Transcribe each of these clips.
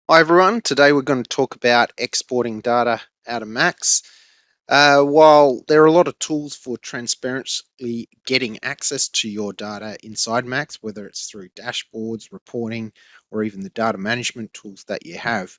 Hi everyone, today we're going to talk about exporting data out of Max. While there are a lot of tools for transparently getting access to your data inside Max, whether it's through dashboards, reporting, or even the data management tools that you have,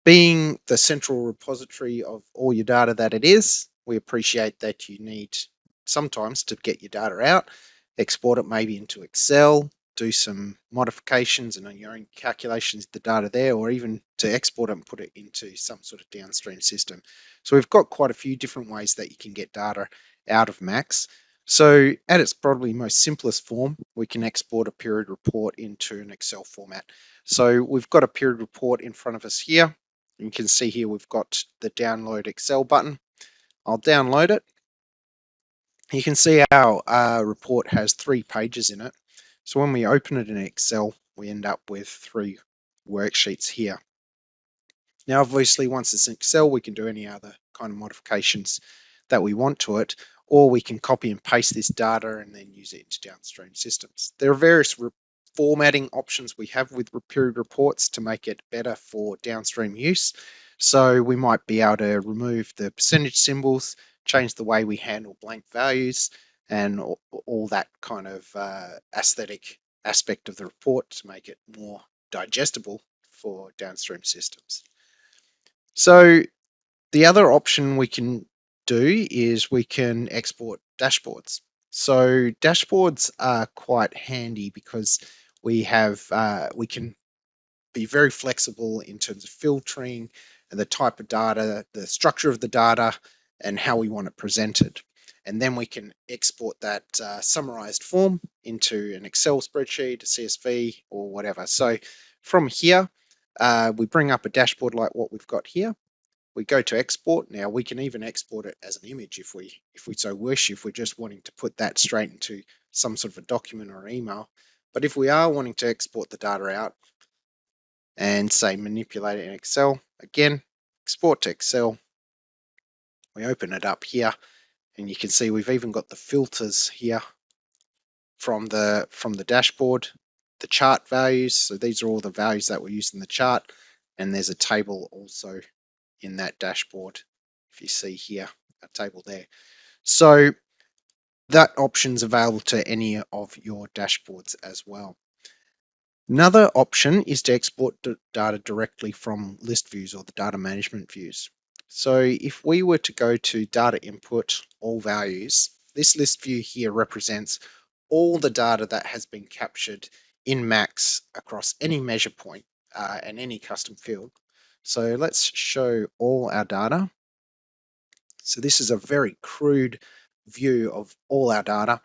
being the central repository of all your data that it is, we appreciate that you need sometimes to get your data out, export it maybe into Excel, do some modifications and on your own calculations, the data there, or even to export it and put it into some sort of downstream system. So we've got quite a few different ways that you can get data out of Max. So at its probably most simplest form, we can export a period report into an Excel format. So we've got a period report in front of us here. You can see here we've got the download Excel button. I'll download it. You can see our report has 3 pages in it. So when we open it in Excel, we end up with 3 worksheets here. Now, obviously, once it's in Excel, we can do any other kind of modifications that we want to it, or we can copy and paste this data and then use it into downstream systems. There are various formatting options we have with period reports to make it better for downstream use. So we might be able to remove the percentage symbols, change the way we handle blank values, and all that kind of aesthetic aspect of the report to make it more digestible for downstream systems. So the other option we can do is we can export dashboards. So dashboards are quite handy because we can be very flexible in terms of filtering and the type of data, the structure of the data, and how we want it presented. And then we can export that summarized form into an Excel spreadsheet, a CSV, or whatever. So from here, we bring up a dashboard like what we've got here. We go to export. Now we can even export it as an image if we so wish, if we're just wanting to put that straight into some sort of a document or email. But if we are wanting to export the data out and say manipulate it in Excel, again, export to Excel. We open it up here and you can see we've even got the filters here from the dashboard, the chart values. So these are all the values that were used in the chart, and there's a table also in that dashboard. If you see here, a table there. So that option's available to any of your dashboards as well. Another option is to export data directly from list views or the data management views. So if we were to go to data input, all values, this list view here represents all the data that has been captured in Max across any measure point and any custom field. So let's show all our data. So this is a very crude view of all our data.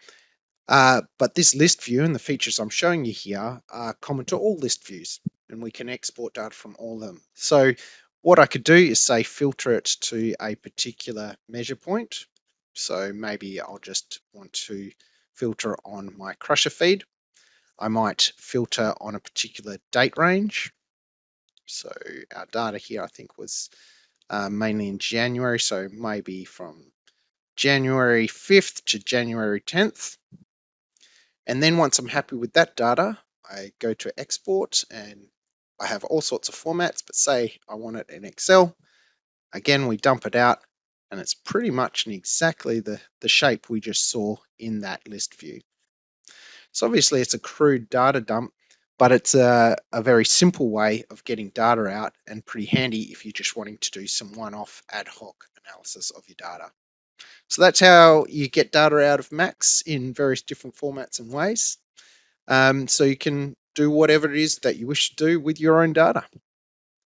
But this list view and the features I'm showing you here are common to all list views, and we can export data from all of them. So what I could do is say filter it to a particular measure point. So maybe I'll just want to filter on my Crusher feed. I might filter on a particular date range. So our data here, I think, was mainly in January, so maybe from January 5th to January 10th. And then once I'm happy with that data, I go to export and I have all sorts of formats, but say I want it in Excel. Again, we dump it out and it's pretty much in exactly the shape we just saw in that list view. So obviously it's a crude data dump, but it's a very simple way of getting data out and pretty handy if you're just wanting to do some one-off ad hoc analysis of your data. So that's how you get data out of Max in various different formats and ways. So you can do whatever it is that you wish to do with your own data.